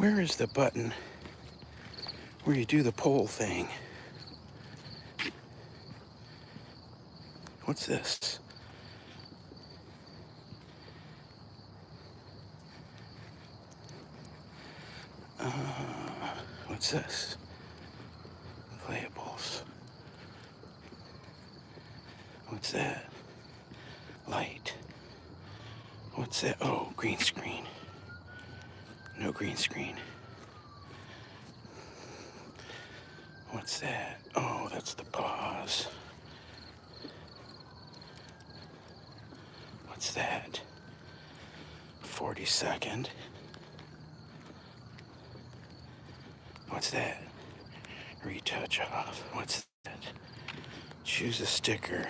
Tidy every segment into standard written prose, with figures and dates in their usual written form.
Where is the button where you do the poll thing? What's this? What's this? Playables. What's that? Light. What's that? Oh, green screen. No green screen. What's that? Oh, that's the pause. What's that? 40-second. What's that? Retouch off. What's that? Choose a sticker.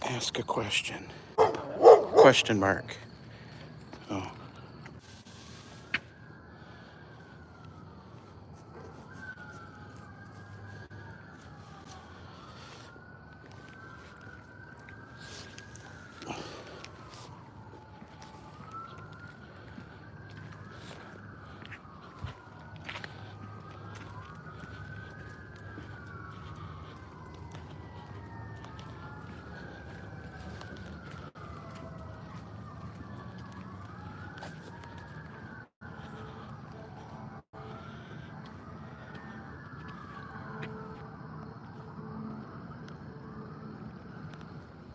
Ask a question. Question mark. Oh.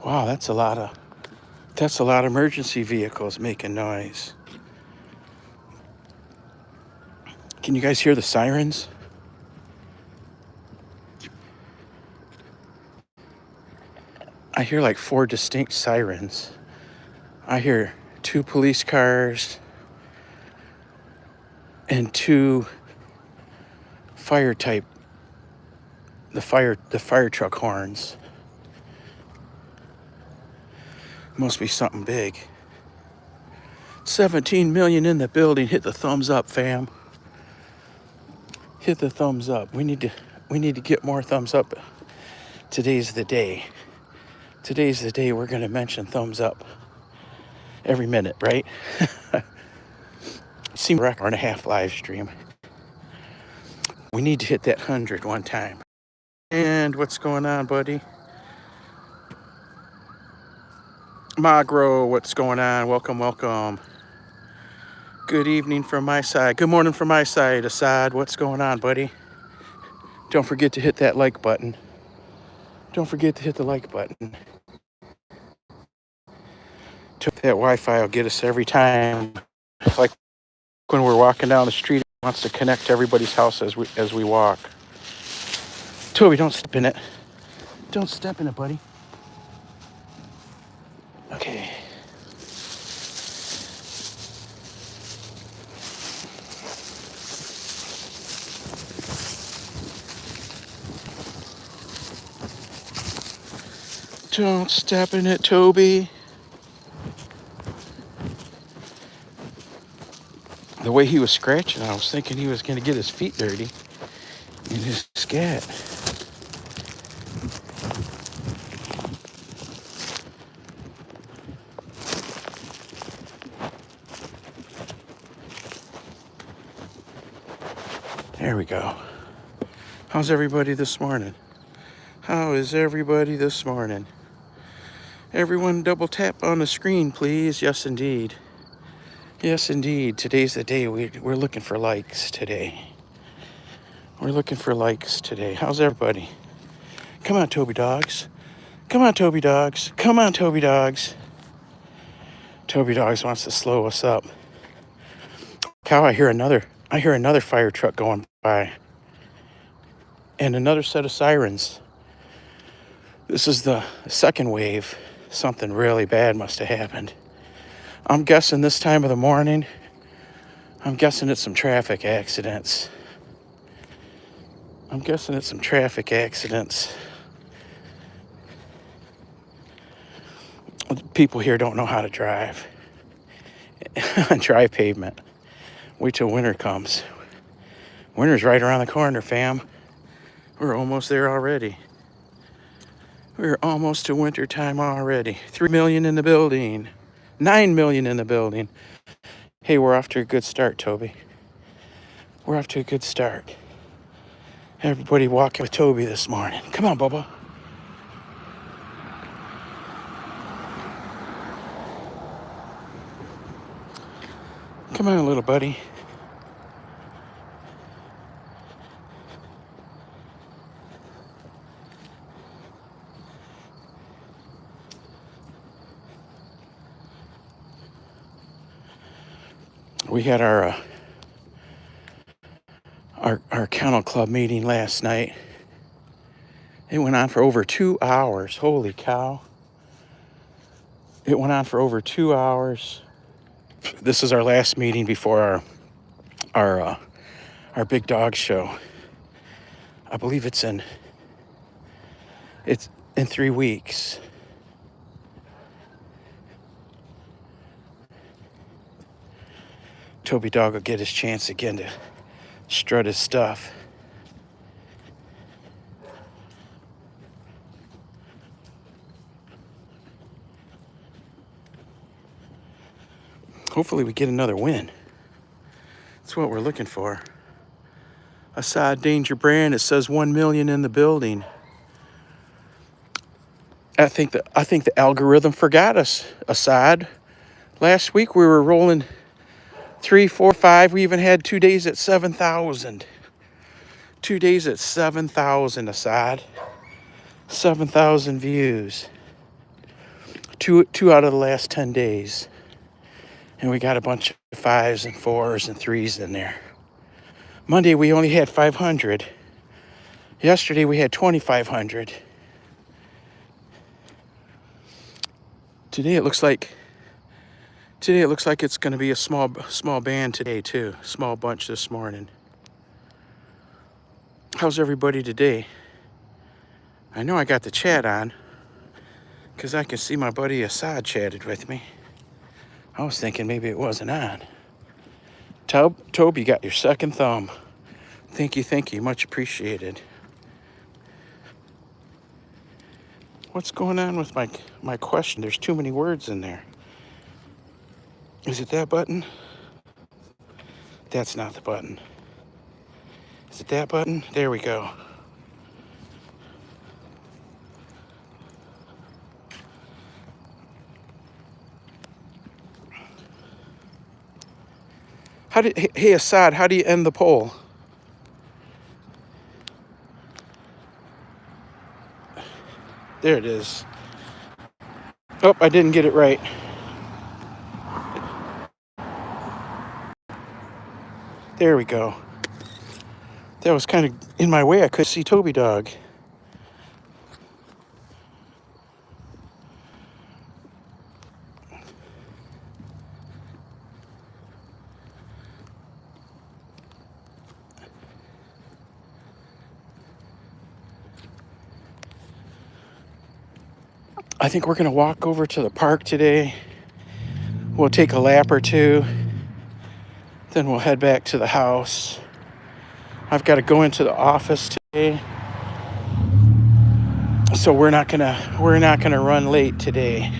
Wow, that's a lot of emergency vehicles making noise. Can you guys hear the sirens? I hear like 4 distinct sirens. I hear 2 police cars and 2 fire type, the fire truck horns. Must be something big. 17 million in the building. Hit the thumbs up, fam. Hit the thumbs up. We need to get more thumbs up. Today's the day. Today's the day we're gonna mention thumbs up every minute, right? Seems like an hour and a half live stream. We need to hit that 100 one time. And what's going on, buddy? Magro, what's going on? Welcome, welcome. Good evening from my side. Good morning from my side. Assad, what's going on, buddy? Don't forget to hit that like button. Don't forget to hit the like button. That Wi-Fi will get us every time. Like when we're walking down the street, it wants to connect to everybody's house as we walk. Toby, don't step in it. Don't step in it, buddy. Okay. Don't step in it, Toby. The way he was scratching, I was thinking he was going to get his feet dirty in his scat. There we go. How's everybody this morning? How is everybody this morning? Everyone double tap on the screen, please. Yes, indeed. Yes, indeed. Today's the day. We're looking for likes today. We're looking for likes today. How's everybody? Come on, Toby Dogs. Come on, Toby Dogs. Come on, Toby Dogs. Toby Dogs wants to slow us up. Cow, I hear another fire truck going by. And another set of sirens. This is the second wave. Something really bad must have happened. I'm guessing this time of the morning, I'm guessing it's some traffic accidents. People here don't know how to drive. Drive pavement. Wait till winter comes. Winter's right around the corner, fam. We're almost there already. We're almost to winter time already. 3 million in the building. 9 million in the building. Hey, we're off to a good start, Toby. We're off to a good start. Everybody walking with Toby this morning. Come on, Bubba. Come on, little buddy. We had our kennel club meeting last night. It went on for over 2 hours. Holy cow. It went on for over 2 hours. This is our last meeting before our big dog show. I believe it's in 3 weeks. Toby Dog will get his chance again to strut his stuff. Hopefully we get another win. That's what we're looking for. Assad Danger Brand, it says 1 million in the building. I think the algorithm forgot us, Assad. Last week we were rolling 3, 4, 5. We even had 2 days at 7,000. 2 days at 7,000, Assad. 7,000 views. Two out of the last 10 days. And we got a bunch of 5s and 4s and 3s in there. Monday we only had 500. Yesterday we had 2,500. Today it looks like it's going to be a small band today too. Small bunch this morning. How's everybody today? I know I got the chat on because I can see my buddy Assad chatted with me. I was thinking maybe it wasn't on. Toby, you got your second thumb. Thank you. Much appreciated. What's going on with my question? There's too many words in there. Is it that button? That's not the button. Is it that button? There we go. Hey Assad, how do you end the poll? There it is. Oh, I didn't get it right. There we go. That was kind of in my way. I couldn't see Toby Dog. I think we're going to walk over to the park today. We'll take a lap or two. Then we'll head back to the house. I've got to go into the office today. So we're not gonna run late today.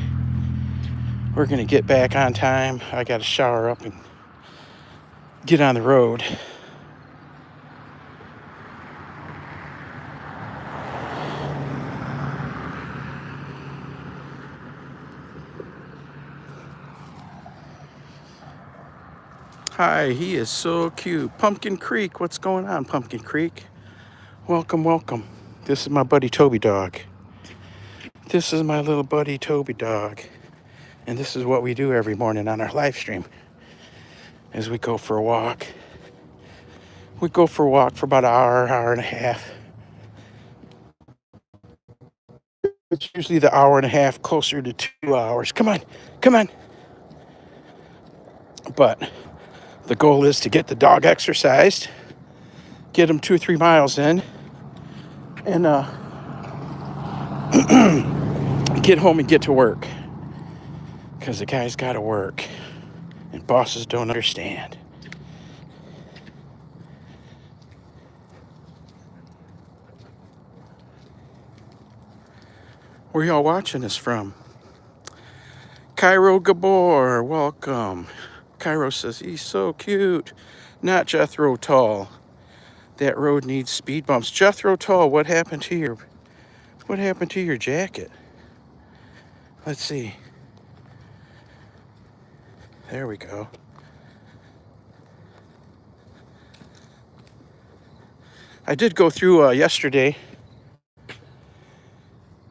We're gonna get back on time. I got to shower up and get on the road. Hi, he is so cute. Pumpkin Creek, what's going on, Pumpkin Creek? Welcome. This is my buddy Toby Dog. This is my little buddy Toby Dog. And this is what we do every morning on our live stream. As we go for a walk. We go for a walk for about an hour and a half. It's usually the hour and a half, closer to 2 hours. Come on. But the goal is to get the dog exercised, get him 2 or 3 miles in, and get home and get to work. Because the guy's got to work, and bosses don't understand. Where y'all watching this from? Cairo Gabor, welcome. Cairo says he's so cute. Not Jethro Tull. That road needs speed bumps. Jethro Tull, what happened to your jacket? Let's see. There we go. I did go through yesterday,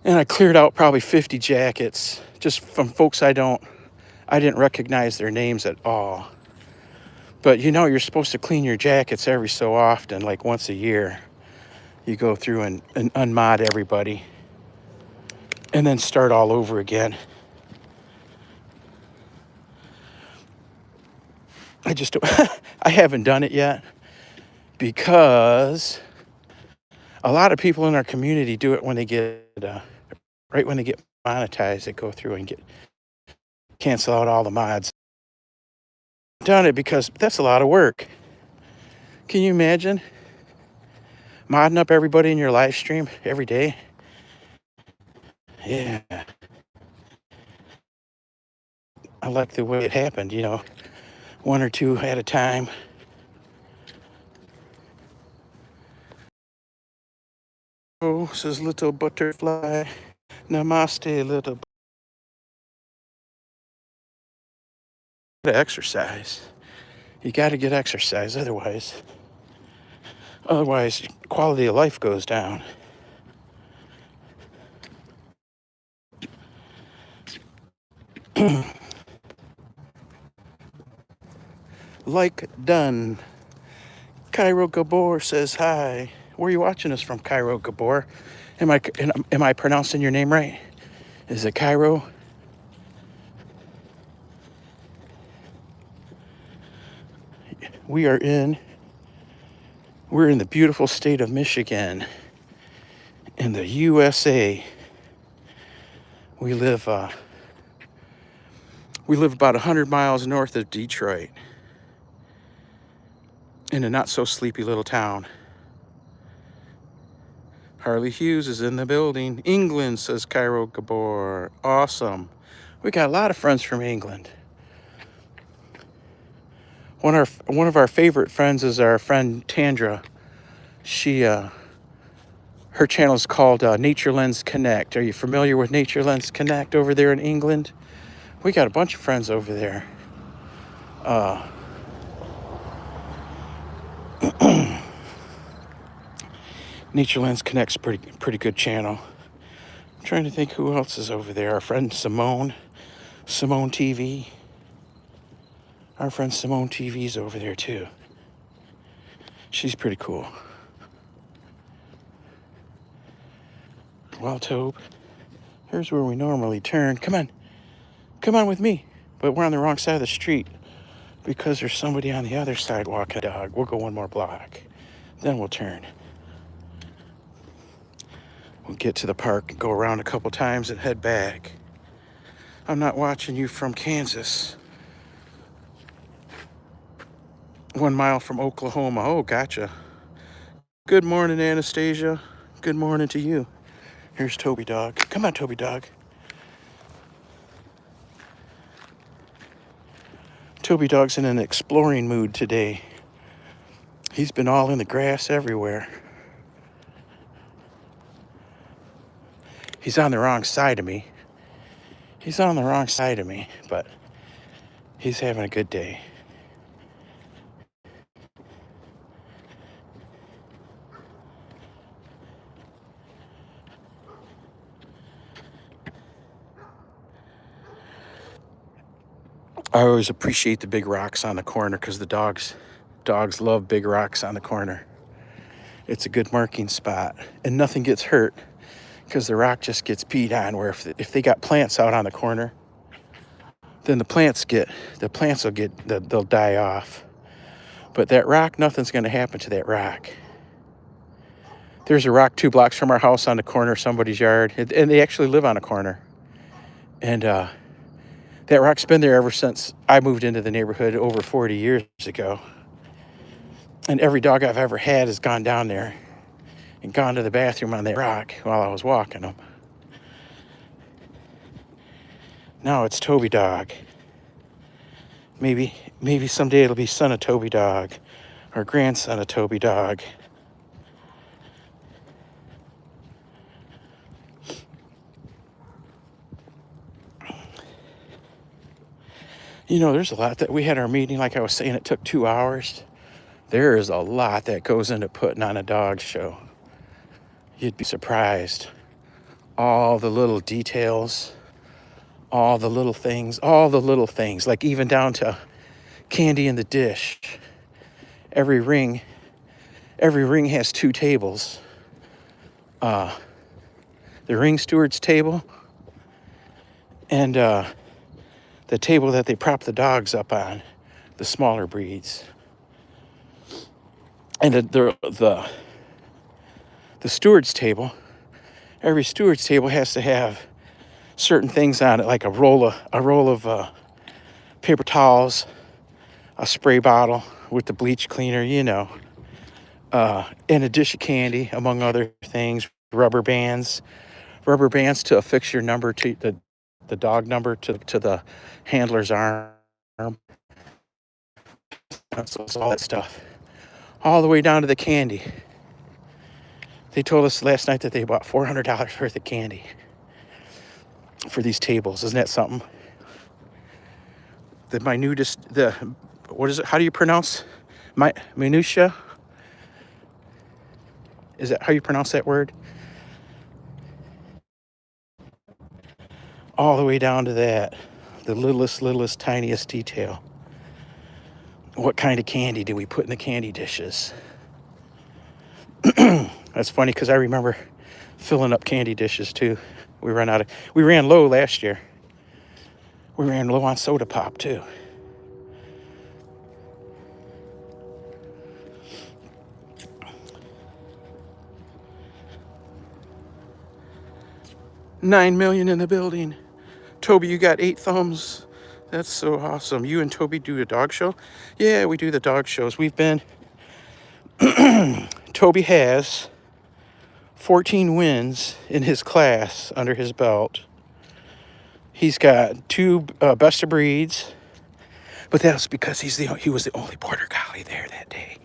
and I cleared out probably 50 jackets just from folks I didn't recognize their names at all. But you know, you're supposed to clean your jackets every so often, like once a year. You go through and unmod everybody and then start all over again. I haven't done it yet because a lot of people in our community do it when they get, right when they get monetized, they go through and cancel out all the mods. Done it because that's a lot of work. Can you imagine modding up everybody in your live stream every day? Yeah. I like the way it happened, you know, one or two at a time. Oh, says little butterfly. Namaste, little. Exercise. You got to get exercise, otherwise quality of life goes down. Like done. Cairo Gabor says hi. Where are you watching us from, Cairo Gabor? Am I pronouncing your name right? Is it Cairo? We're in the beautiful state of Michigan in the USA. We live about 100 miles north of Detroit in a not so sleepy little town. Harley Hughes is in the building. England, says Cairo Gabor. Awesome. We got a lot of friends from England. One of our favorite friends is our friend Tandra. She her channel is called Nature Lens Connect. Are you familiar with Nature Lens Connect over there in England? We got a bunch of friends over there. Nature Lens Connect's pretty good channel. I'm trying to think who else is over there. Our friend Simone TV. Our friend Simone TV's over there too. She's pretty cool. Well, Tobe, here's where we normally turn. Come on with me. But we're on the wrong side of the street because there's somebody on the other side walking a dog. We'll go one more block, then we'll turn. We'll get to the park and go around a couple times and head back. I'm not watching you from Kansas. 1 mile from Oklahoma. Oh, gotcha. Good morning, Anastasia. Good morning to you. Here's Toby Dog. Come on, Toby Dog. Toby Dog's in an exploring mood today. He's been all in the grass everywhere. He's on the wrong side of me. But he's having a good day. I always appreciate the big rocks on the corner because the dogs love big rocks on the corner. It's a good marking spot, and nothing gets hurt because the rock just gets peed on. Where if they got plants out on the corner, then they'll die off. But that rock, nothing's going to happen to that rock. There's a rock 2 blocks from our house on the corner of somebody's yard, and they actually live on a corner. And that rock's been there ever since I moved into the neighborhood over 40 years ago. And every dog I've ever had has gone down there and gone to the bathroom on that rock while I was walking them. Now it's Toby Dog. Maybe someday it'll be son of Toby Dog or grandson of Toby Dog. You know, there's a lot that we had our meeting, like I was saying, it took 2 hours. There is a lot that goes into putting on a dog show. You'd be surprised. All the little details, all the little things, like even down to candy in the dish. Every ring has 2 tables. The ring steward's table and the table that they prop the dogs up on, the smaller breeds. And the steward's table, every steward's table has to have certain things on it, like a roll of paper towels, a spray bottle with the bleach cleaner, you know, and a dish of candy, among other things, rubber bands to affix your number to the dog number to the handler's arm. So it's all that stuff. All the way down to the candy. They told us last night that they bought $400 worth of candy for these tables. Isn't that something? What is it? How do you pronounce minutia? Is that how you pronounce that word? All the way down to that, the littlest, tiniest detail. What kind of candy do we put in the candy dishes? That's funny because I remember filling up candy dishes too. We ran low last year. We ran low on soda pop too. $9 million in the building. Toby, you got 8 thumbs. That's so awesome. You and Toby do a dog show? Yeah, we do the dog shows. Toby has 14 wins in his class under his belt. He's got 2 best of breeds, but that's because he was the only border collie there that day.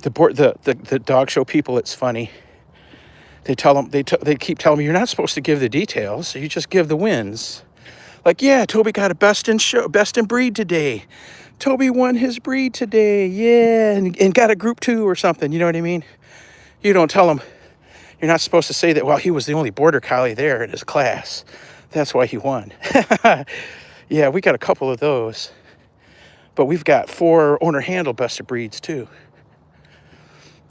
The dog show people, it's funny. They keep telling me, you're not supposed to give the details, so you just give the wins. Like, yeah, Toby got a best in breed today. Toby won his breed today, yeah, and got a group 2 or something, you know what I mean? You don't tell them, you're not supposed to say that, well, he was the only border collie there in his class. That's why he won. Yeah, we got a couple of those. But we've got 4 owner-handle best of breeds, too.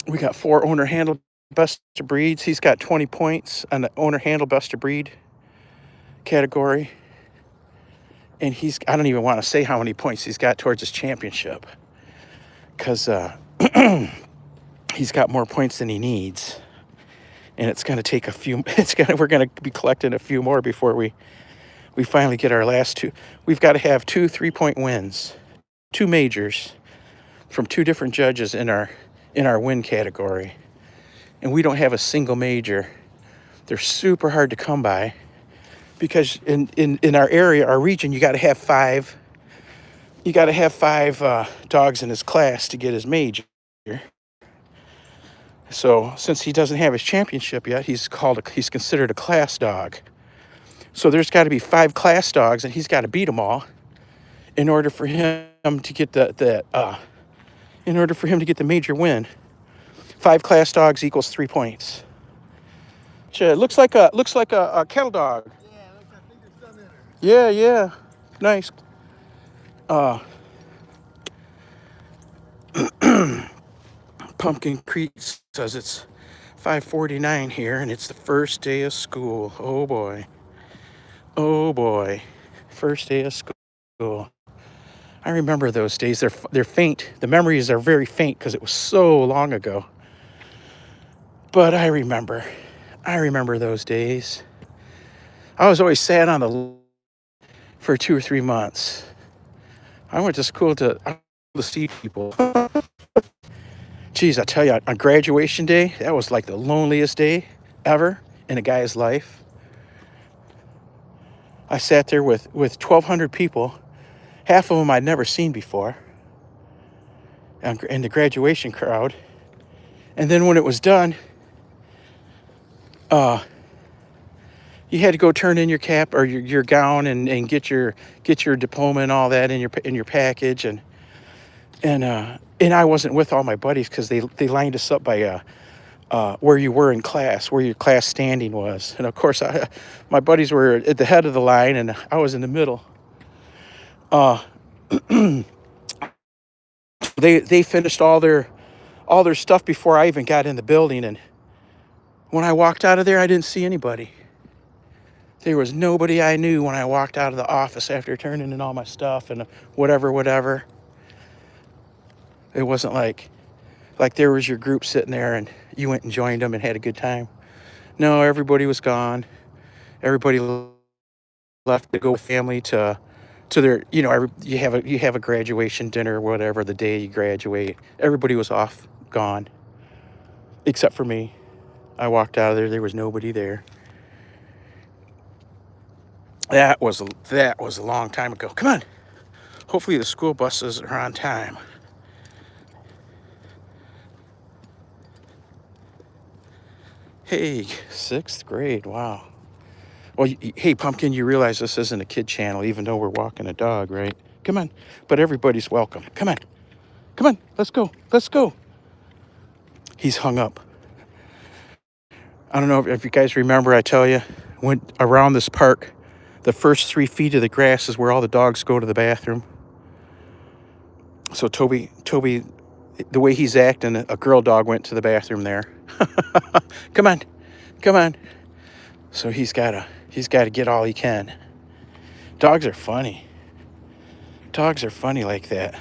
We got 4 owner-handle best of breeds. He's got 20 points on the owner-handle best of breed category. And I don't even want to say how many points he's got towards his championship. Because he's got more points than he needs. And it's going to take we're going to be collecting a few more before we finally get our last 2. We've got to have 2 3-point wins, 2 majors from 2 different judges in our win category. And we don't have a single major. They're super hard to come by because in our area, our region, you got to have 5. You got to have 5 dogs in his class to get his major. So since he doesn't have his championship yet, he's considered a class dog. So there's got to be 5 class dogs, and he's got to beat them all in order for him to get the major win. 5 class dogs equals 3 points. It looks like a cattle dog. Yeah, looks like I think there's some in her. Yeah, nice. Pumpkin Creek says it's 5:49 here, and it's the first day of school. Oh boy, first day of school. I remember those days. They're faint. The memories are very faint because it was so long ago. But I remember those days. I was always sad on for 2 or 3 months. I went to school to see people. Geez, I tell you, on graduation day, that was like the loneliest day ever in a guy's life. I sat there with 1,200 people, half of them I'd never seen before, in the graduation crowd. And then when it was done, you had to go turn in your cap or your gown and get your diploma and all that in your package. And I wasn't with all my buddies because they lined us up by where you were in class, where your class standing was. And of course, my buddies were at the head of the line, and I was in the middle. They finished all their stuff before I even got in the building, and when I walked out of there, I didn't see anybody. There was nobody I knew when I walked out of the office after turning in all my stuff and whatever. It wasn't like there was your group sitting there and you went and joined them and had a good time. No, everybody was gone. Everybody left to go with family to their, you have a graduation dinner or whatever the day you graduate. Everybody was off, gone, except for me. I walked out of there. There was nobody there. That was a long time ago. Come on. Hopefully the school buses are on time. Hey, 6th grade. Wow. Well, hey, Pumpkin, you realize this isn't a kid channel, even though we're walking a dog, right? Come on. But everybody's welcome. Come on. Come on. Let's go. Let's go. He's hung up. I don't know if you guys remember, I tell you, went around this park. The first 3 feet of the grass is where all the dogs go to the bathroom. So Toby, the way he's acting, a girl dog went to the bathroom there. Come on. So he's gotta get all he can. Dogs are funny. Dogs are funny like that.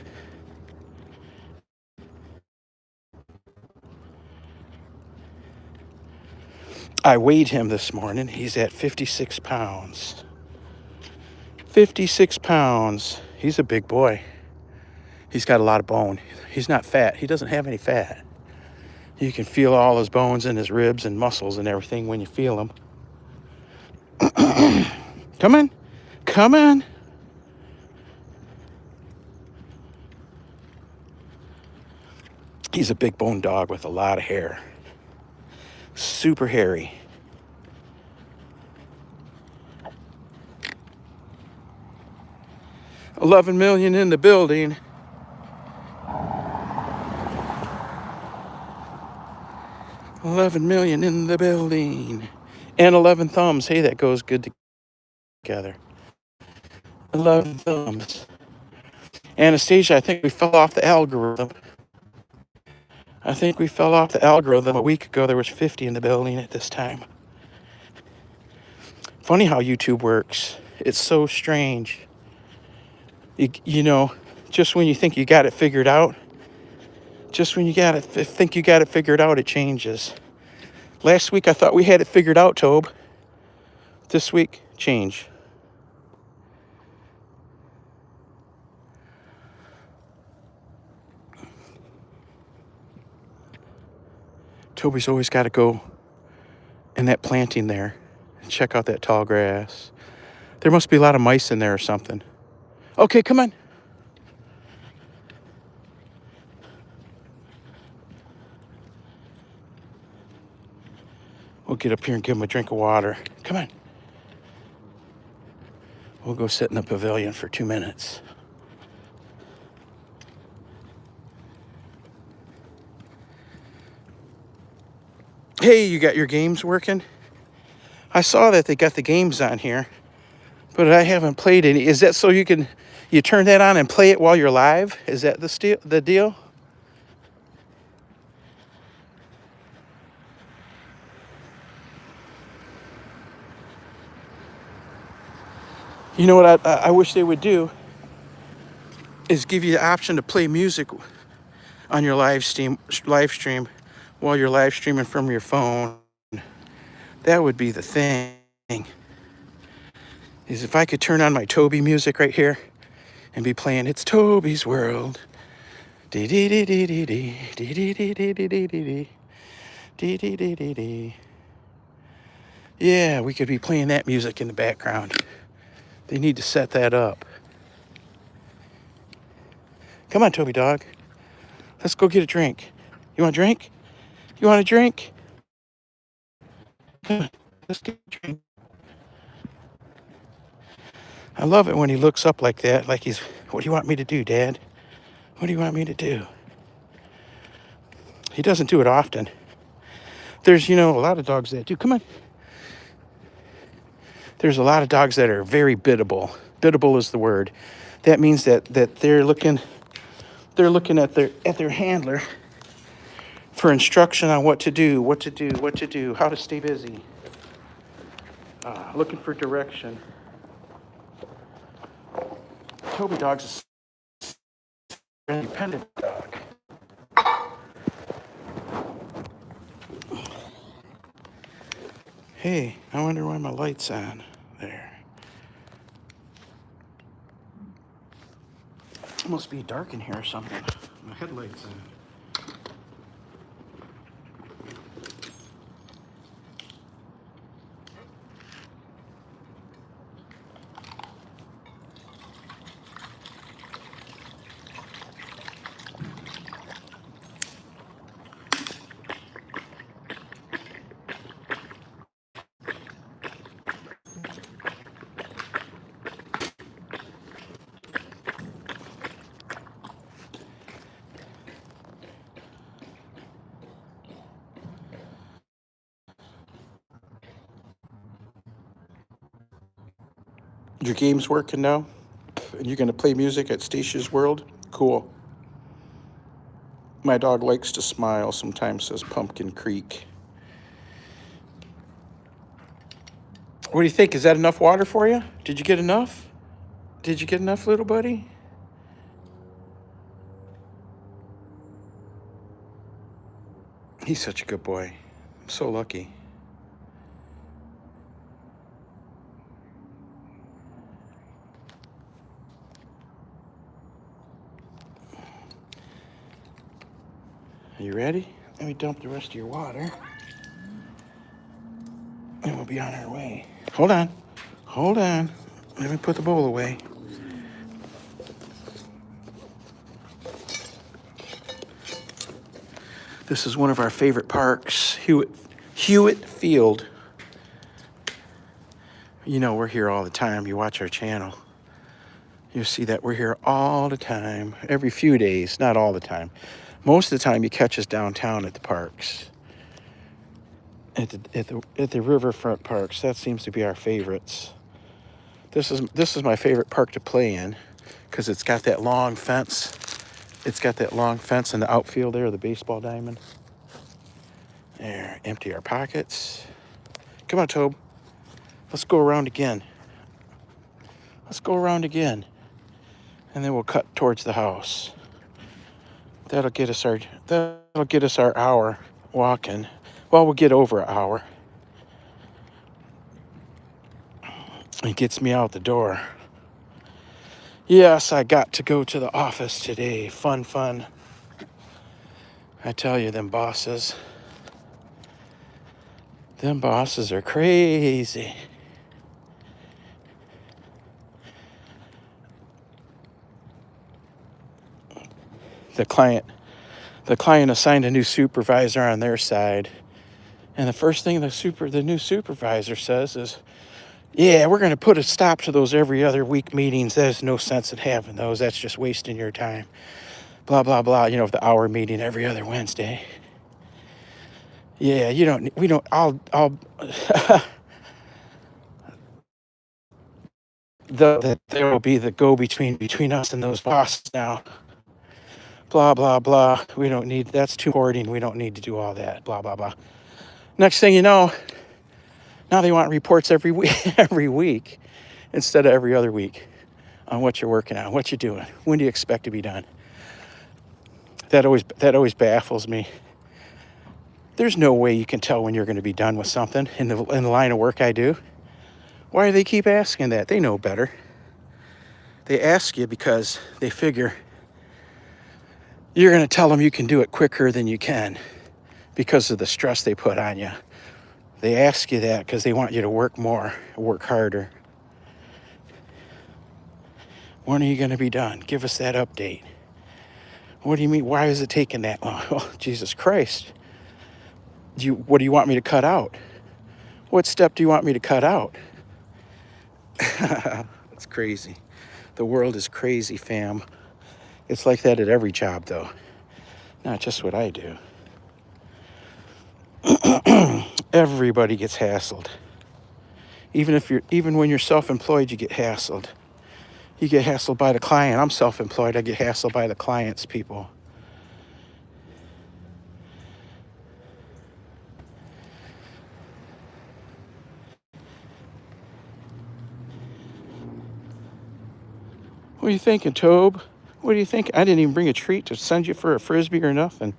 I weighed him this morning. He's at 56 pounds. 56 pounds. He's a big boy. He's got a lot of bone. He's not fat. He doesn't have any fat. You can feel all his bones and his ribs and muscles and everything when you feel them. Come on. He's a big bone dog with a lot of hair. Super hairy. $11 million in the building. $11 million in the building. And 11 thumbs. Hey, that goes good together. 11 thumbs. Anastasia, I think we fell off the algorithm. A week ago. There was 50 in the building at this time. Funny how YouTube works. It's so strange. You know, just when you think you got it figured out, it changes. Last week I thought we had it figured out, Tobe. This week, change. Toby's always got to go in that planting there and check out that tall grass. There must be a lot of mice in there or something. Okay, come on. We'll get up here and give him a drink of water. Come on. We'll go sit in the pavilion for 2 minutes. Hey, you got your games working? I saw that they got the games on here, but I haven't played any. Is that so you turn that on and play it while you're live? Is that the deal? You know what I wish they would do is give you the option to play music on your live stream while you're live streaming from your phone. That would be the thing. Is if I could turn on my Toby music right here and be playing It's Toby's World. Dee dee dee dee dee dee dee dee dee dee dee dee dee dee dee dee dee dee. Yeah, we could be playing that music in the background. They need to set that up. Come on, Toby Dog. Let's go get a drink. You want a drink? You want a drink? Come on, let's get a drink. I love it when he looks up like that, like he's, what do you want me to do, Dad? What do you want me to do? He doesn't do it often. There's, a lot of dogs that do. Come on. There's a lot of dogs that are very biddable. Biddable is the word. That means that they're looking at their handler for instruction on what to do, how to stay busy. Looking for direction. Toby Dog's a independent dog. Hey, I wonder why my light's on there. It must be dark in here or something. My headlight's on. Your game's working now? And you're going to play music at Stacia's World? Cool. My dog likes to smile, sometimes says Pumpkin Creek. What do you think? Is that enough water for you? Did you get enough? Did you get enough, little buddy? He's such a good boy. I'm so lucky. Are you ready? Let me dump the rest of your water. And we'll be on our way. Hold on. Hold on. Let me put the bowl away. This is one of our favorite parks, Hewitt Field. We're here all the time. You watch our channel. You'll see that we're here all the time, every few days, not all the time. Most of the time you catch us downtown at the parks. At the riverfront parks. That seems to be our favorites. This is my favorite park to play in because it's got that long fence. It's got that long fence in the outfield there, the baseball diamond. There, empty our pockets. Come on, Tobe. Let's go around again. Let's go around again. And then we'll cut towards the house. That'll get us our hour walking. Well, we'll get over an hour. It gets me out the door. Yes, I got to go to the office today. Fun. I tell you, them bosses are crazy. The client assigned a new supervisor on their side. And the first thing the new supervisor says is, yeah, we're going to put a stop to those every other week meetings. There's no sense in having those. That's just wasting your time. Blah, blah, blah. The hour meeting every other Wednesday. Yeah, I'll, there will be the go-between between us and those bosses now. Blah, blah, blah. That's too hoarding. We don't need to do all that. Blah, blah, blah. Next thing you know, now they want reports every week instead of every other week on what you're working on, what you're doing. When do you expect to be done? That always baffles me. There's no way you can tell when you're going to be done with something in the line of work I do. Why do they keep asking that? They know better. They ask you because they figure you're going to tell them you can do it quicker than you can because of the stress they put on you. They ask you that because they want you to work more, work harder. When are you going to be done? Give us that update. What do you mean? Why is it taking that long? Oh, Jesus Christ. What do you want me to cut out? What step do you want me to cut out? It's crazy. The world is crazy, fam. It's like that at every job, though. Not just what I do. Everybody gets hassled. Even when you're self-employed, you get hassled. You get hassled by the client. I'm self-employed. I get hassled by the clients, people. What are you thinking, Tobe? What do you think? I didn't even bring a treat to send you for a Frisbee or nothing.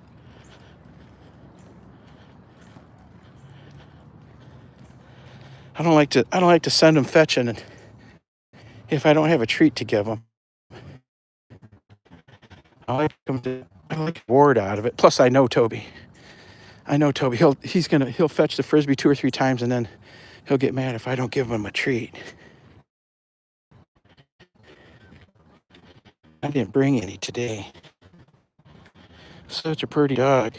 I don't like to send them fetching if I don't have a treat to give them. I like a reward out of it. Plus, I know Toby. He'll fetch the Frisbee 2 or 3 times and then he'll get mad if I don't give him a treat. I didn't bring any today. Such a pretty dog.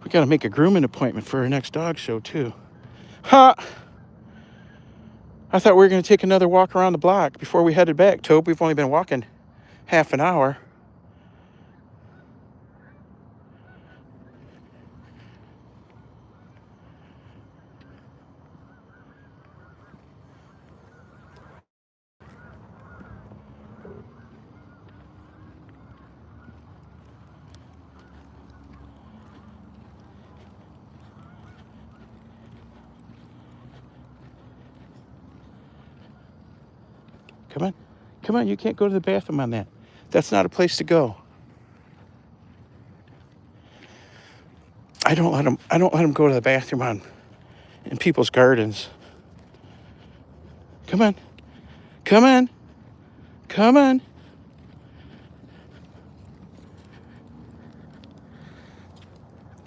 We got to make a grooming appointment for our next dog show, too. Ha! I thought we were going to take another walk around the block before we headed back, Tobe. We've only been walking half an hour. Come on, you can't go to the bathroom on that. That's not a place to go. I don't let them go to the bathroom in people's gardens. Come on.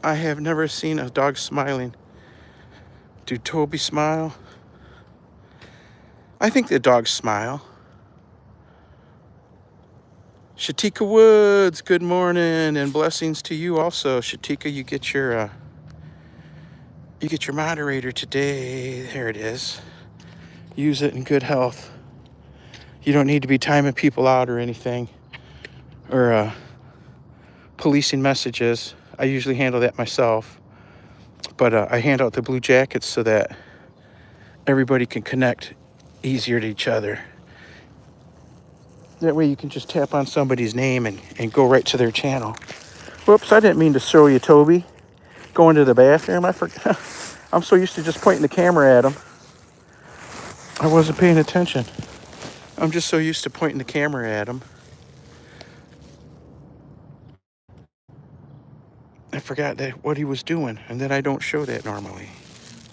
I have never seen a dog smiling. Do Toby smile? I think the dogs smile. Shatika Woods, good morning and blessings to you also. Shatika, you get your moderator today. There it is. Use it in good health. You don't need to be timing people out or anything, or policing messages. I usually handle that myself, but I hand out the blue jackets so that everybody can connect easier to each other. That way you can just tap on somebody's name and go right to their channel. Whoops, I didn't mean to show you, Toby. Going to the bathroom, I forgot. I'm so used to just pointing the camera at him. I wasn't paying attention. I'm just so used to pointing the camera at him. I forgot what he was doing, and then I don't show that normally.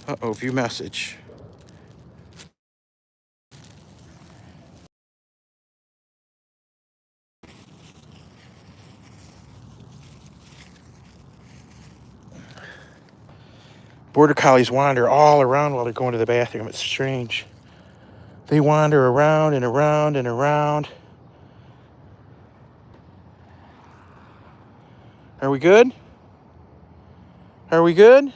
Uh-oh, view message. Border Collies wander all around while they're going to the bathroom. It's strange. They wander around and around and around. Are we good? Are we good?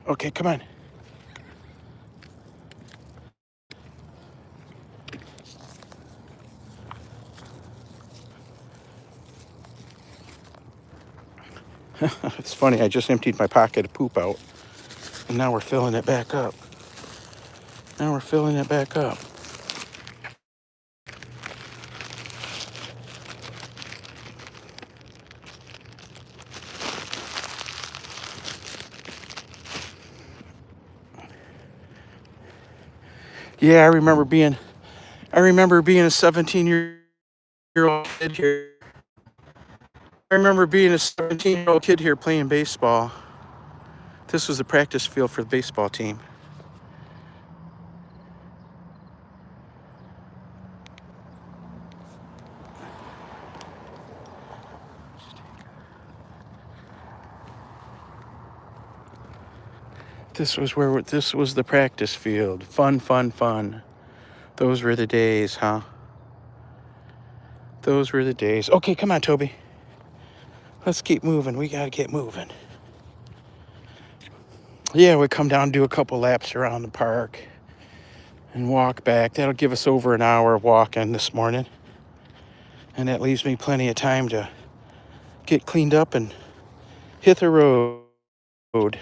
Okay, come on. It's funny, I just emptied my pocket of poop out, and now we're filling it back up. Yeah, I remember being a 17-year-old kid here. I remember being a 17-year-old kid here playing baseball. This was the practice field for the baseball team. This was the practice field. Fun, fun, fun. Those were the days, huh? Those were the days. Okay, come on, Toby. Let's keep moving. We gotta get moving. Yeah, we come down, do a couple laps around the park and walk back. That'll give us over an hour walking this morning. And that leaves me plenty of time to get cleaned up and hit the road.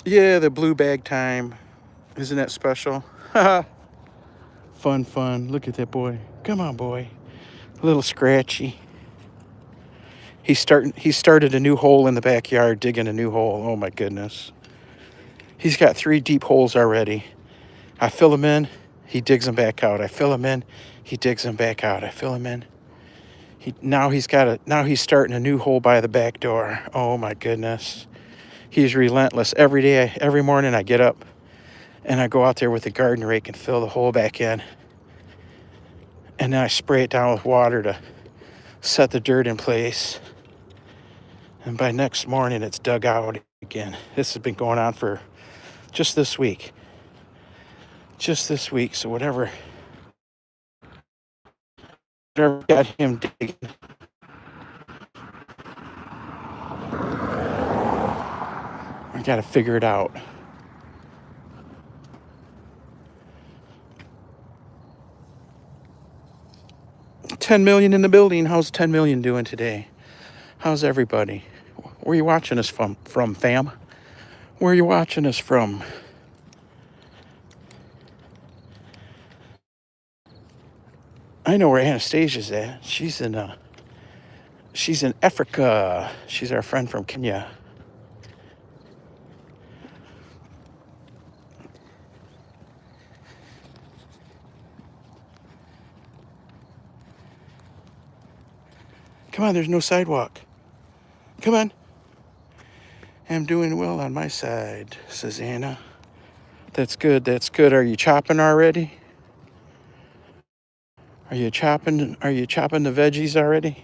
Yeah, the blue bag time. Isn't that special? Fun, fun. Look at that boy. Come on, boy. A little scratchy. He started a new hole in the backyard, digging a new hole. Oh my goodness. He's got 3 deep holes already. I fill him in, he digs them back out. I fill him in, he digs them back out. I fill him in. Now he's starting a new hole by the back door. Oh my goodness. He's relentless. Every morning I get up and I go out there with the garden rake and fill the hole back in. And then I spray it down with water to set the dirt in place. And by next morning, it's dug out again. This has been going on for just this week. So whatever got him digging. I gotta figure it out. $10 million in the building. How's 10 million doing today? How's everybody? Where are you watching us from, fam? Where are you watching us from? I know where Anastasia's at. She's in Africa. She's our friend from Kenya. Come on, there's no sidewalk. Come on. I'm doing well on my side, says Anna. That's good. Are you chopping already? Are you chopping the veggies already?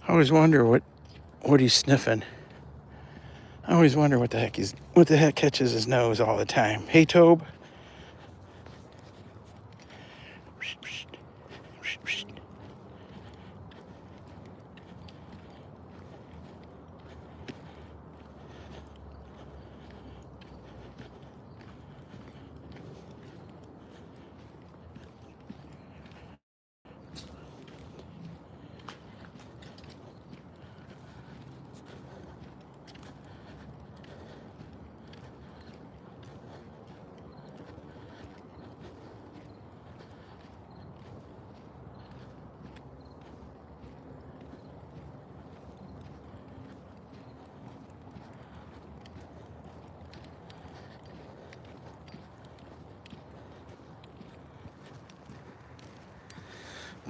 I always wonder what he's sniffing. I always wonder what the heck catches his nose all the time. Hey, Tobe.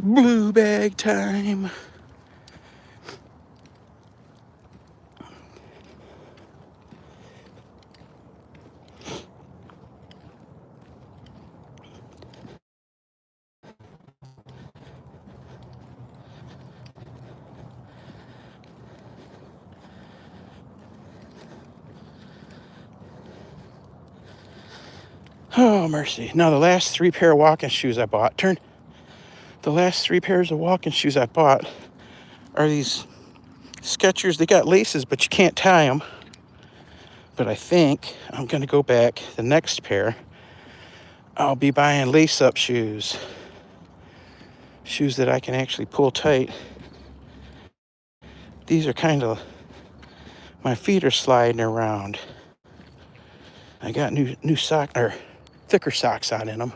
Blue bag time. Oh, mercy. Now, the last 3 pair of walking shoes I bought, the last 3 pairs of walking shoes I bought are these Skechers. They got laces, but you can't tie them. But I think I'm going to go back. The next pair, I'll be buying lace-up shoes. Shoes that I can actually pull tight. These are kind of, my feet are sliding around. I got new sock or thicker socks on in them,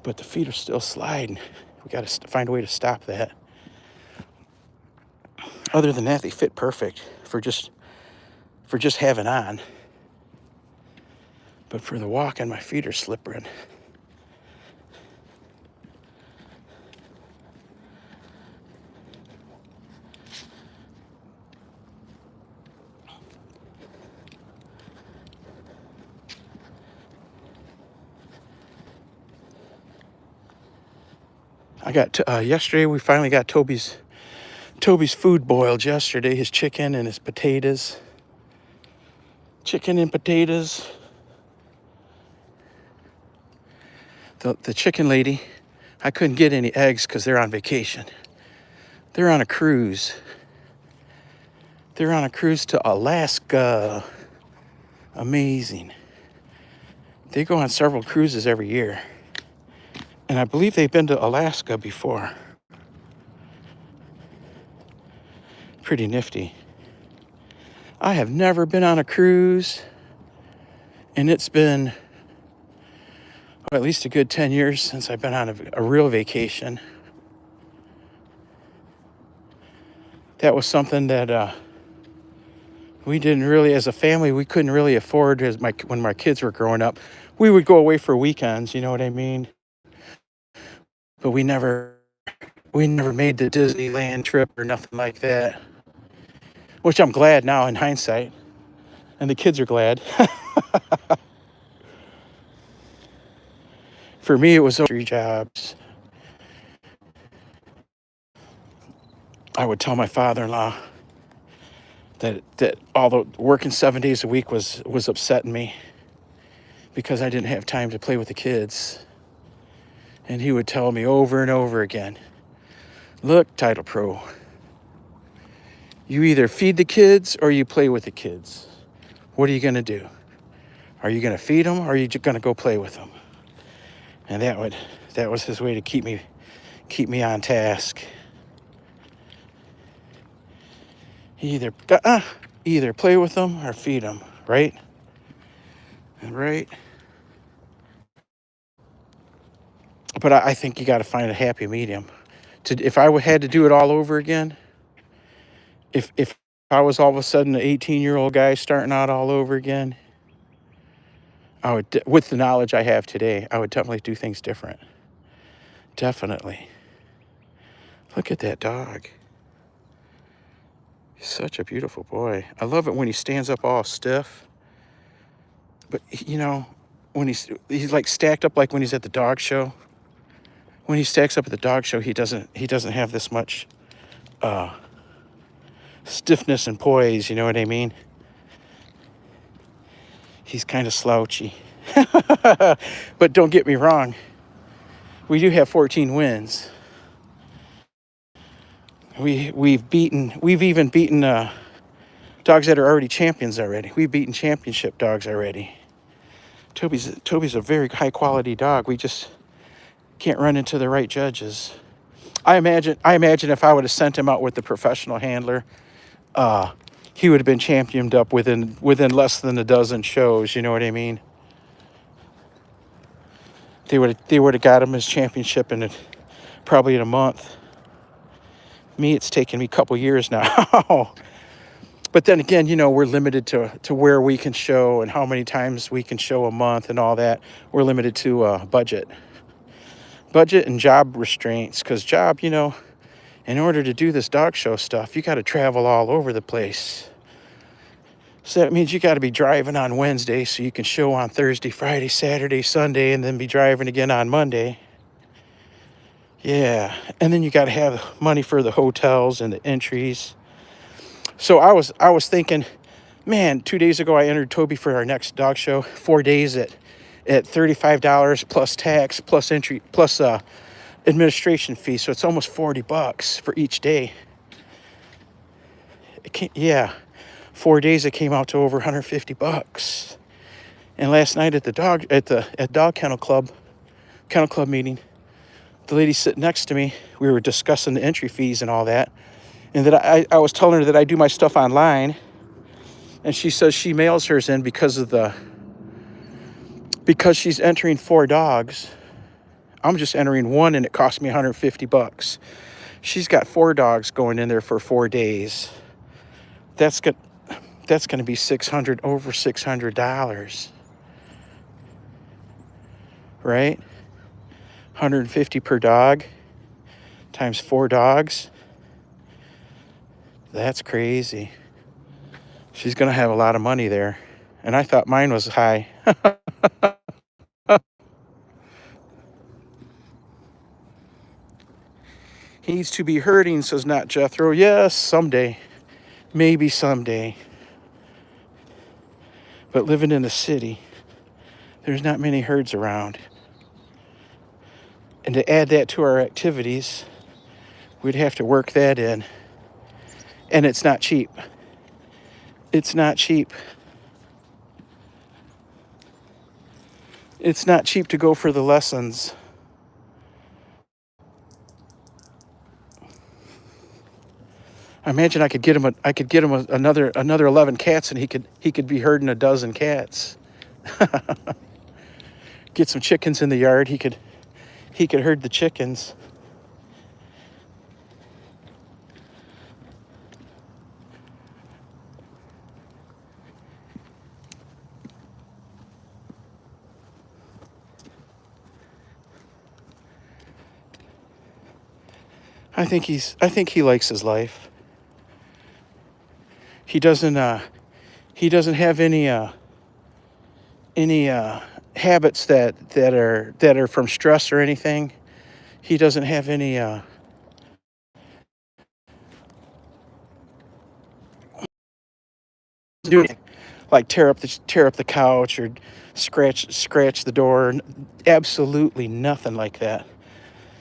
but the feet are still sliding. We got to find a way to stop that. Other than that, they fit perfect for just having on. But for the walking, my feet are slippering. I got yesterday. We finally got Toby's food boiled yesterday. His chicken and his potatoes. Chicken and potatoes. The chicken lady, I couldn't get any eggs because they're on vacation. They're on a cruise. They're on a cruise to Alaska. Amazing. They go on several cruises every year. And I believe they've been to Alaska before. Pretty nifty. I have never been on a cruise, and it's been at least a good 10 years since I've been on a real vacation. That was something that we didn't really, as a family, we couldn't really afford when my kids were growing up. We would go away for weekends, you know what I mean? But we never made the Disneyland trip or nothing like that, which I'm glad now in hindsight, and the kids are glad. For me, it was 3 jobs. I would tell my father-in-law that although working 7 days a week was upsetting me because I didn't have time to play with the kids. And he would tell me over and over again, look, Titlepro, you either feed the kids or you play with the kids. What are you going to do? Are you going to feed them or are you going to go play with them? And that was his way to keep me on task. He either play with them or feed them, right? Right. But I think you got to find a happy medium. If I had to do it all over again, if I was all of a sudden an 18-year-old guy starting out all over again, I would, with the knowledge I have today, I would definitely do things different. Definitely. Look at that dog. He's such a beautiful boy. I love it when he stands up all stiff. But, you know, when he's like stacked up like when he's at the dog show. When he stacks up at the dog show, he doesn't have this much stiffness and poise, you know what I mean? He's kind of slouchy. But don't get me wrong. We do have 14 wins. We've even beaten dogs that are already champions already. We've beaten championship dogs already. Toby's a very high quality dog. We just can't run into the right judges. I imagine if I would have sent him out with the professional handler, he would have been championed up within less than a dozen shows. You know what I mean? They would have got him his championship probably in a month. Me, it's taken me a couple years now. But then again, you know, we're limited to where we can show and how many times we can show a month and all that. We're limited to budget and job restraints. Because job, you know, in order to do this dog show stuff, you got to travel all over the place. So that means you got to be driving on Wednesday so you can show on Thursday, Friday, Saturday, Sunday, and then be driving again on Monday. Yeah, and then you got to have money for the hotels and the entries. So I was thinking, man, 2 days ago I entered Toby for our next dog show, 4 days at $35 plus tax plus entry plus administration fee. So it's almost $40 for each day. 4 days it came out to over $150. And last night at dog kennel club meeting, the lady sitting next to me, we were discussing the entry fees and all that. And that I was telling her that I do my stuff online. And she says she mails hers in because of the because she's entering 4 dogs. I'm just entering one and it cost me $150. She's got 4 dogs going in there for 4 days. That's going to be over $600, right? 150 per dog times 4 dogs. That's crazy. She's going to have a lot of money there. And I thought mine was high. He needs to be herding, says Not Jethro. Yes, someday. Maybe someday. But living in the city, there's not many herds around. And to add that to our activities, we'd have to work that in. And it's not cheap. It's not cheap. It's not cheap to go for the lessons. I imagine I could get him another 11 cats, and he could be herding a dozen cats. Get some chickens in the yard. He could herd the chickens. I think he likes his life. He doesn't have any habits that are from stress or anything. He doesn't have any like tear up the couch or scratch the door. Absolutely nothing like that.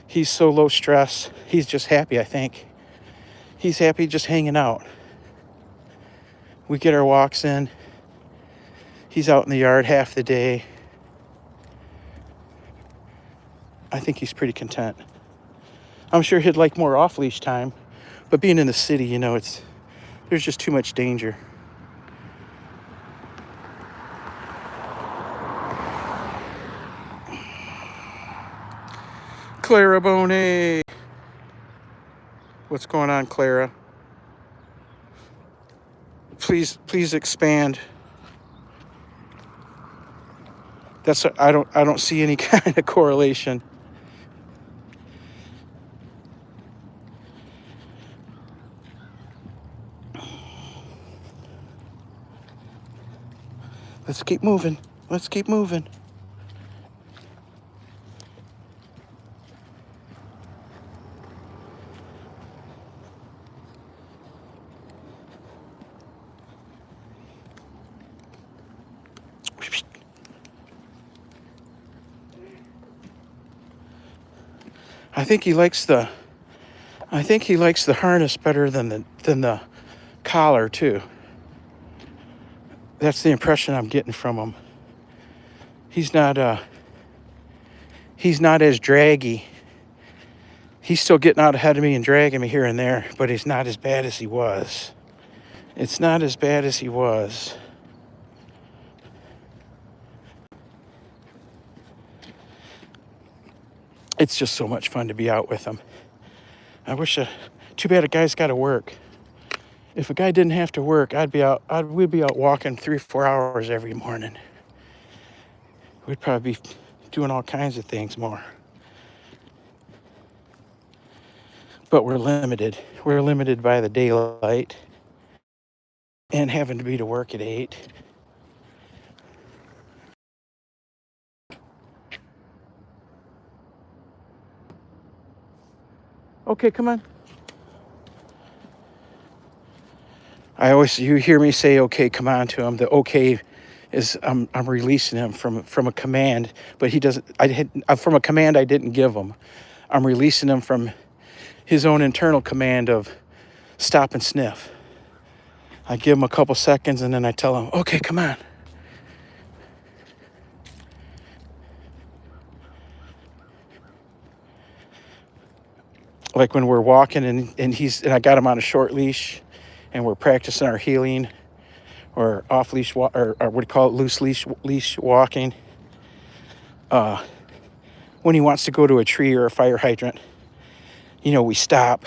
He's so low stress. He's just happy, I think. He's happy just hanging out. We get our walks in. He's out in the yard half the day. I think he's pretty content. I'm sure he'd like more off-leash time, but being in the city, there's just too much danger. Clara Bonet. What's going on, Clara? Please expand. I don't see any kind of correlation. Let's keep moving. I think he likes the harness better than the collar too. That's the impression I'm getting from him. He's not as draggy. He's still getting out ahead of me and dragging me here and there, but he's not as bad as he was. It's not as bad as he was. It's just so much fun to be out with him. Too bad a guy's got to work. If a guy didn't have to work, we'd be out walking 3-4 hours every morning. We'd probably be doing all kinds of things more. But we're limited. We're limited by the daylight and having to be to work at 8. Okay, come on. You hear me say okay, come on to him. The okay is I'm releasing him from a command, but he doesn't. From a command I didn't give him. I'm releasing him from his own internal command of stop and sniff. I give him a couple seconds and then I tell him, okay, come on. Like when we're walking and I got him on a short leash and we're practicing our heeling or off leash or what do you call it, loose leash walking. when he wants to go to a tree or a fire hydrant, we stop,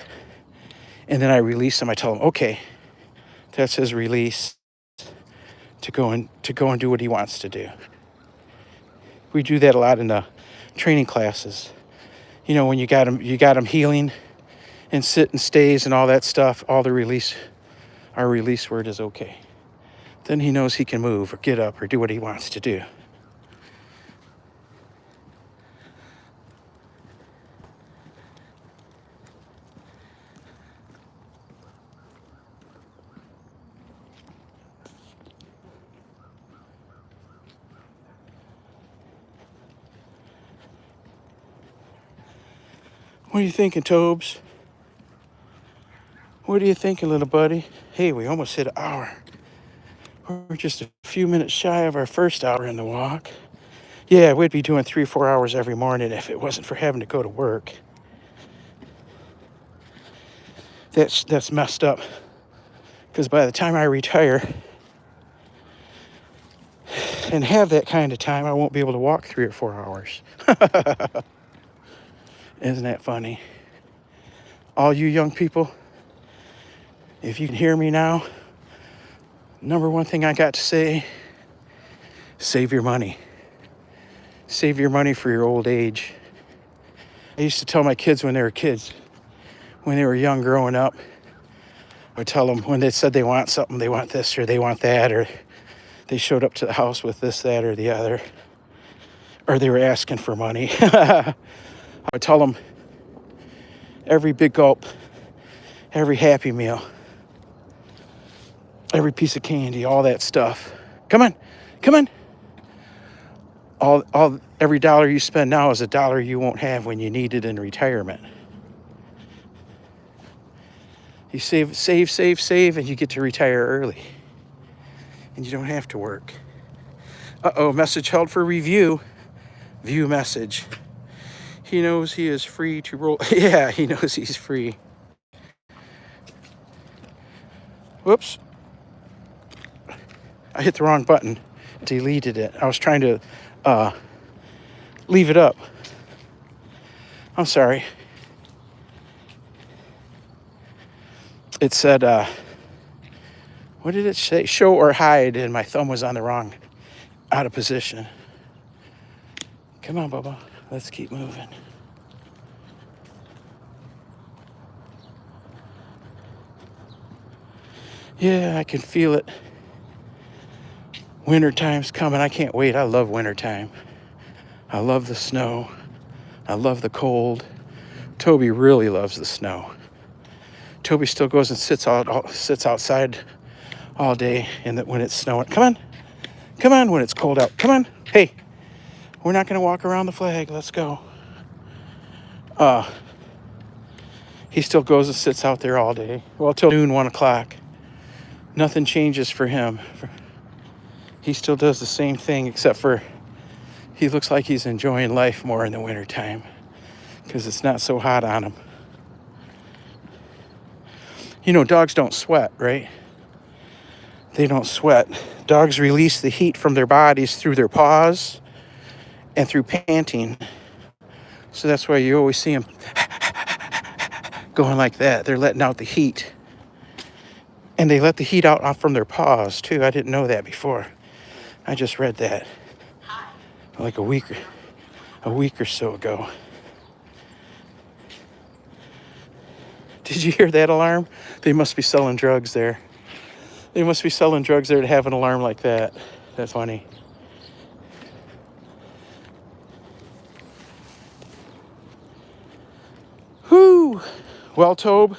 and then I release him. I tell him, okay, that's his release to go and do what he wants to do. We do that a lot in the training classes. When you got him healing and sit and stays and all that stuff, our release word is okay. Then he knows he can move or get up or do what he wants to do. What are you thinking, Tobes? What are you thinking, little buddy? Hey, we almost hit an hour. We're just a few minutes shy of our first hour in the walk. Yeah, we'd be doing 3 or 4 hours every morning if it wasn't for having to go to work. That's messed up. Because by the time I retire and have that kind of time, I won't be able to walk 3 or 4 hours. Isn't that funny? All you young people, if you can hear me now, number one thing I got to say, save your money. Save your money for your old age. I used to tell my kids when they were young growing up, I would tell them when they said they want something, they want this or they want that, or they showed up to the house with this, that, or the other, or they were asking for money. I would tell them every big gulp, every Happy Meal, every piece of candy, all that stuff. Come on. Every dollar you spend now is a dollar you won't have when you need it in retirement. You save, and you get to retire early. And you don't have to work. Message held for review. View message. He knows he is free to roll. Yeah, he knows he's free. Whoops. I hit the wrong button. Deleted it. I was trying to leave it up. I'm sorry. It said, what did it say? Show or hide, and my thumb was on the wrong, out of position. Come on, Bubba. Let's keep moving. Yeah, I can feel it. Wintertime's coming. I can't wait. I love wintertime. I love the snow. I love the cold. Toby really loves the snow. Toby still goes and sits outside all day when it's snowing. Come on, when it's cold out. Come on. Hey, we're not going to walk around the flag. Let's go. He still goes and sits out there all day. Well, till noon, 1 o'clock. Nothing changes for him. He still does the same thing, except for he looks like he's enjoying life more in the wintertime because it's not so hot on him. Dogs don't sweat, right? They don't sweat. Dogs release the heat from their bodies through their paws and through panting. So that's why you always see them going like that. They're letting out the heat. And they let the heat out from their paws, too. I didn't know that before. I just read that like a week or so ago. Did you hear that alarm? They must be selling drugs there. They must be selling drugs there to have an alarm like that. That's funny. Whew. Well, Tobe,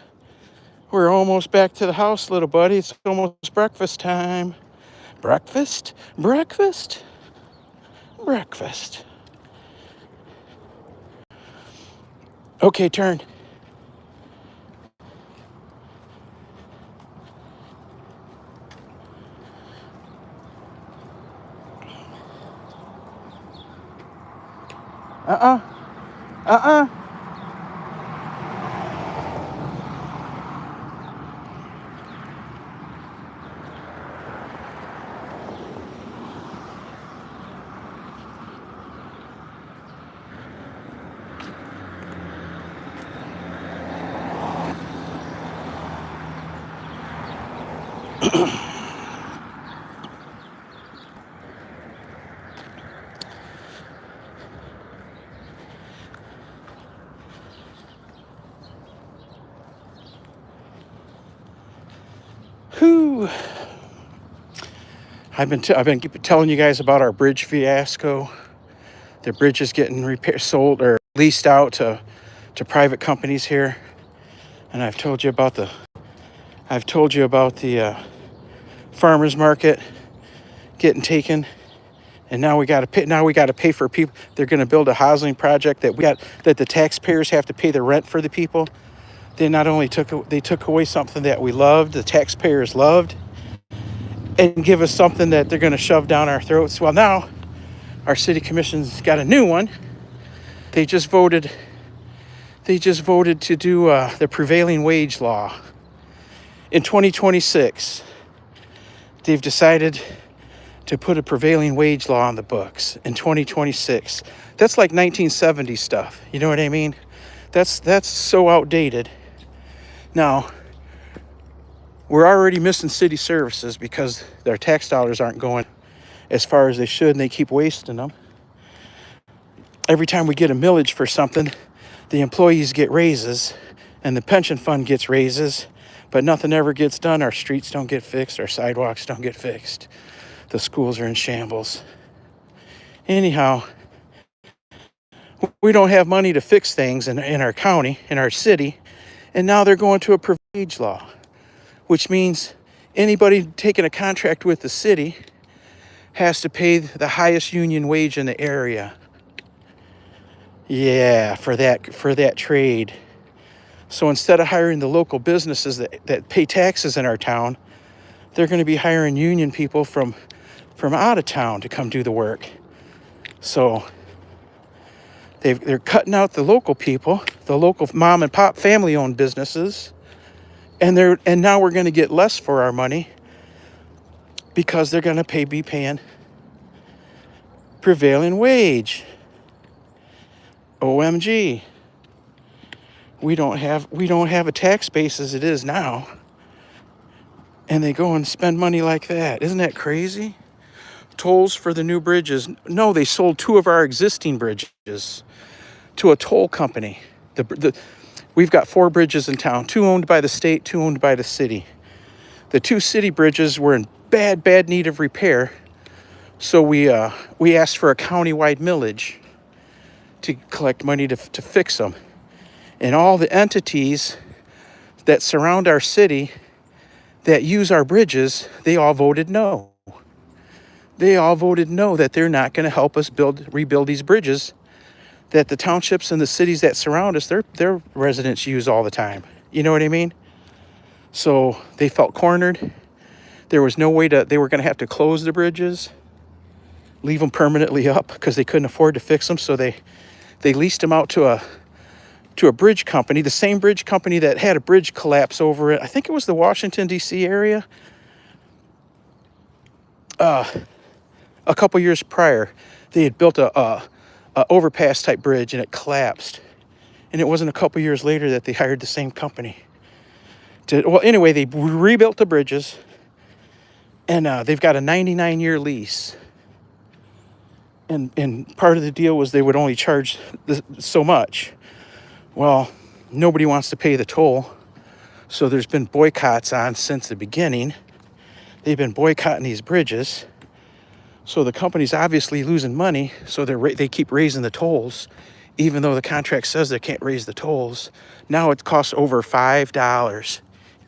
we're almost back to the house, little buddy. It's almost breakfast time. Breakfast? Okay, turn. Whew. I've been telling you guys about our bridge fiasco. The bridge is getting sold or leased out to private companies here, and I've told you about the farmers market getting taken, and now we got to pay. Now we got to pay for people. They're going to build a housing project that the taxpayers have to pay the rent for the people. They not only took away something that we loved, the taxpayers loved, and give us something that they're going to shove down our throats. Well, now our city commission's got a new one. They just voted to do the prevailing wage law. In 2026, they've decided to put a prevailing wage law on the books in 2026. That's like 1970 stuff. You know what I mean? That's so outdated. Now, we're already missing city services because their tax dollars aren't going as far as they should, and they keep wasting them. Every time we get a millage for something, the employees get raises and the pension fund gets raises, but nothing ever gets done. Our streets don't get fixed. Our sidewalks don't get fixed. The schools are in shambles. Anyhow, we don't have money to fix things in our county, in our city, and now they're going to a prevailing wage law, which means anybody taking a contract with the city has to pay the highest union wage in the area. Yeah, for that trade. So instead of hiring the local businesses that pay taxes in our town, they're going to be hiring union people from out of town to come do the work. So they're cutting out the local people, the local mom and pop family owned businesses, and now we're going to get less for our money because they're going to be paying prevailing wage. OMG. We don't have a tax base as it is now. And they go and spend money like that. Isn't that crazy? Tolls for the new bridges. No, they sold 2 of our existing bridges to a toll company. We've got 4 bridges in town, 2 owned by the state, 2 owned by the city. The 2 city bridges were in bad need of repair. So we asked for a countywide millage to collect money to fix them. And all the entities that surround our city that use our bridges, they all voted no. They all voted no, that they're not going to help us rebuild these bridges that the townships and the cities that surround us, their residents use all the time. You know what I mean? So they felt cornered. There was no way they were going to have to close the bridges, leave them permanently up because they couldn't afford to fix them. So they leased them out to a bridge company, the same bridge company that had a bridge collapse over it. I think it was the Washington, D.C. area. A couple years prior, they had built a overpass type bridge and it collapsed. And it wasn't a couple years later that they hired the same company. Anyway, they rebuilt the bridges, and they've got a 99-year lease. And part of the deal was they would only charge so much. Well, nobody wants to pay the toll, so there's been boycotts on since the beginning. They've been boycotting these bridges. So the company's obviously losing money, so they keep raising the tolls, even though the contract says they can't raise the tolls. Now it costs over $5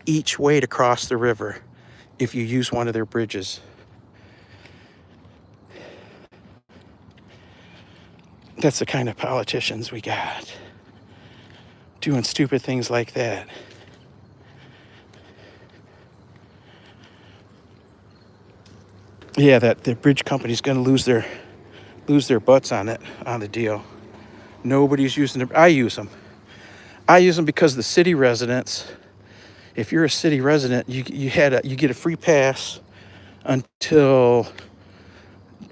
each way to cross the river if you use one of their bridges. That's the kind of politicians we got, doing stupid things like that. Yeah, that the bridge company's going to lose their butts on the deal. Nobody's using them. I use them. I use them because the city residents, if you're a city resident, you get a free pass until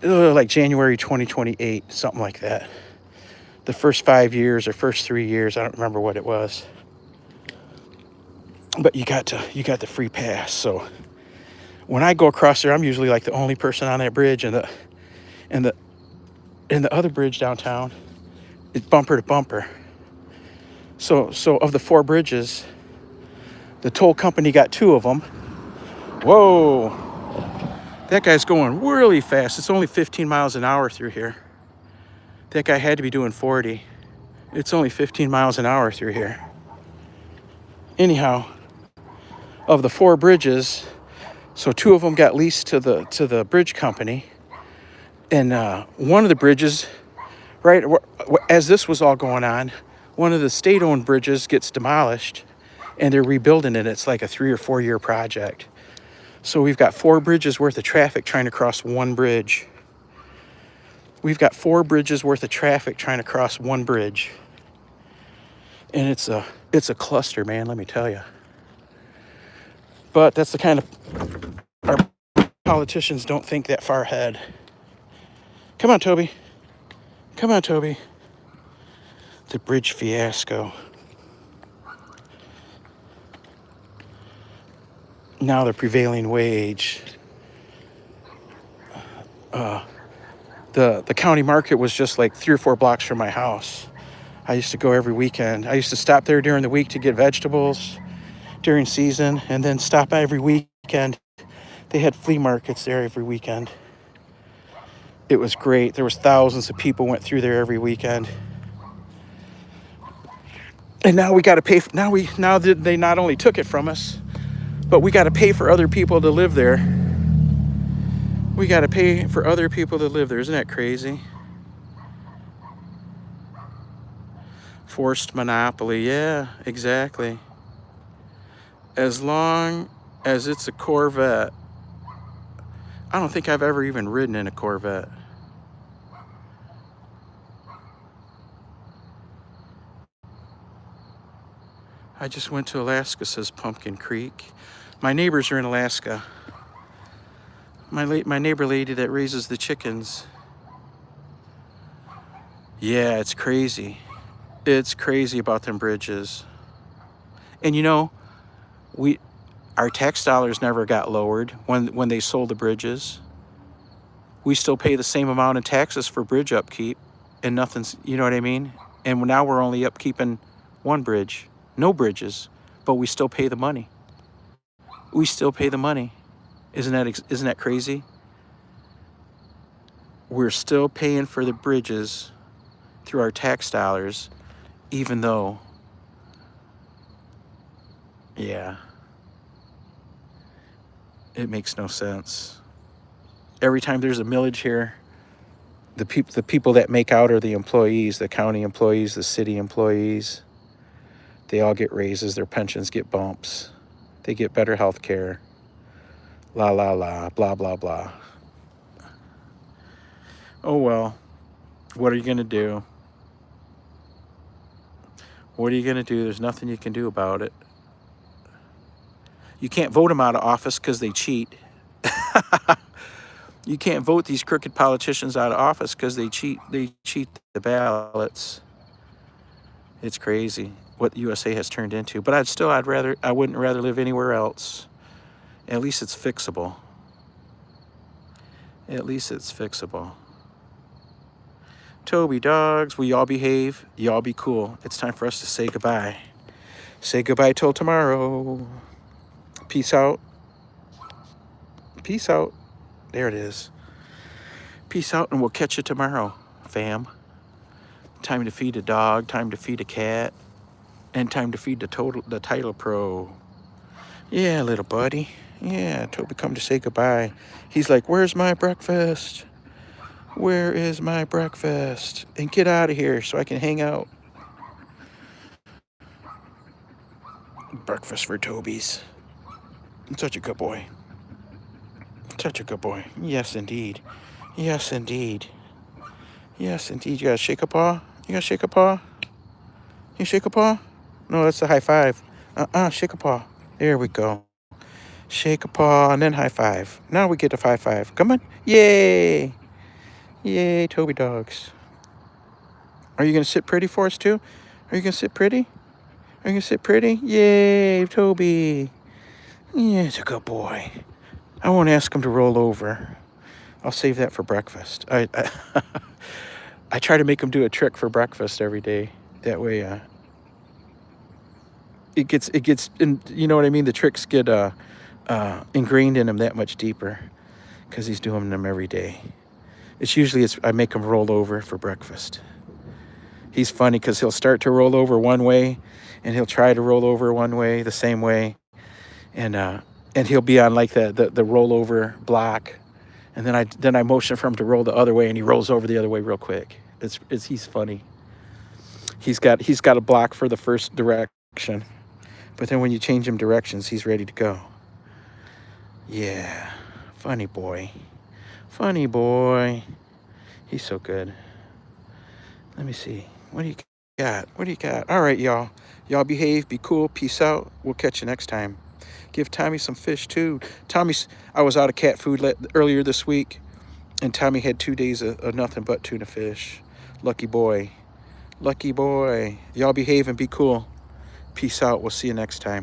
like January 2028, something like that. The first 5 years or first 3 years, I don't remember what it was. But you got the free pass. So When I go across there, I'm usually like the only person on that bridge, and the other bridge downtown is bumper to bumper. So of the 4 bridges, the toll company got 2 of them. Whoa, that guy's going really fast. It's only 15 miles an hour through here. That guy had to be doing 40. It's only 15 miles an hour through here. Anyhow, of the 4 bridges, so 2 of them got leased to the bridge company, and one of the bridges, right as this was all going on, one of the state-owned bridges gets demolished, and they're rebuilding it. It's like a 3 or 4 year project. So we've got 4 bridges worth of traffic trying to cross one bridge. We've got 4 bridges worth of traffic trying to cross one bridge. And it's a cluster, man, let me tell you. But that's the kind of, our politicians don't think that far ahead. Come on, Toby. Come on, Toby. The bridge fiasco. Now the prevailing wage. The county market was just like 3 or 4 blocks from my house. I used to go every weekend. I used to stop there during the week to get vegetables during season, and then stop every weekend. They had flea markets there every weekend. It was great. There was thousands of people went through there every weekend. And now we got to pay. Now they not only took it from us, but we got to pay for other people to live there. We got to pay for other people to live there. Isn't that crazy? Forced monopoly. Yeah, exactly. As long as it's a Corvette. I don't think I've ever even ridden in a Corvette. I just went to Alaska, says Pumpkin Creek. My neighbors are in Alaska. My neighbor lady that raises the chickens. Yeah, it's crazy. It's crazy about them bridges. And you know, our tax dollars never got lowered when they sold the bridges. We still pay the same amount in taxes for bridge upkeep, and nothing's, you know what I mean? And now we're only upkeeping one bridge, no bridges, but we still pay the money. We still pay the money. Isn't that crazy? We're still paying for the bridges through our tax dollars, even though, yeah, it makes no sense. Every time there's a millage here, the people that make out are the employees, the county employees, the city employees. They all get raises, their pensions get bumps, they get better health care. La la la, blah blah blah. Oh well, what are you gonna do? What are you gonna do? There's nothing you can do about it. You can't vote them out of office because they cheat. You can't vote these crooked politicians out of office because they cheat. They cheat the ballots. It's crazy what the USA has turned into. But I wouldn't rather live anywhere else. At least it's fixable. At least it's fixable. Toby dogs, will y'all behave? Y'all be cool. It's time for us to say goodbye. Say goodbye till tomorrow. Peace out. Peace out. There it is. Peace out, and we'll catch you tomorrow, fam. Time to feed a dog, time to feed a cat, and time to feed the Titlepro. Yeah, little buddy. Yeah, Toby come to say goodbye. He's like, where's my breakfast? Where is my breakfast? And get out of here so I can hang out. Breakfast for Toby's. Such a good boy. Such a good boy. Yes, indeed. Yes, indeed. Yes, indeed. You gotta shake a paw? You gotta shake a paw? You shake a paw? No, that's a high five. Shake a paw. There we go. Shake a paw and then high five. Now we get a high five. Come on. Yay. Yay, Toby dogs. Are you gonna sit pretty for us too? Are you gonna sit pretty? Are you gonna sit pretty? Yay, Toby. Yeah, it's a good boy. I won't ask him to roll over. I'll save that for breakfast. I try to make him do a trick for breakfast every day. That way, it gets, and you know what I mean? The tricks get ingrained in him that much deeper because he's doing them every day. I make him roll over for breakfast. He's funny because he'll start to roll over one way, and he'll try to roll over one way, the same way, and he'll be on like the rollover block, and then I motion for him to roll the other way, and he rolls over the other way real quick. He's funny. He's got a block for the first direction, but then when you change him directions, he's ready to go. Yeah, funny boy. Funny boy. He's so good. Let me see. What do you got? What do you got? All right, y'all. Y'all behave. Be cool. Peace out. We'll catch you next time. Give Tommy some fish, too. I was out of cat food earlier this week, and Tommy had 2 days of nothing but tuna fish. Lucky boy. Lucky boy. Y'all behave and be cool. Peace out. We'll see you next time.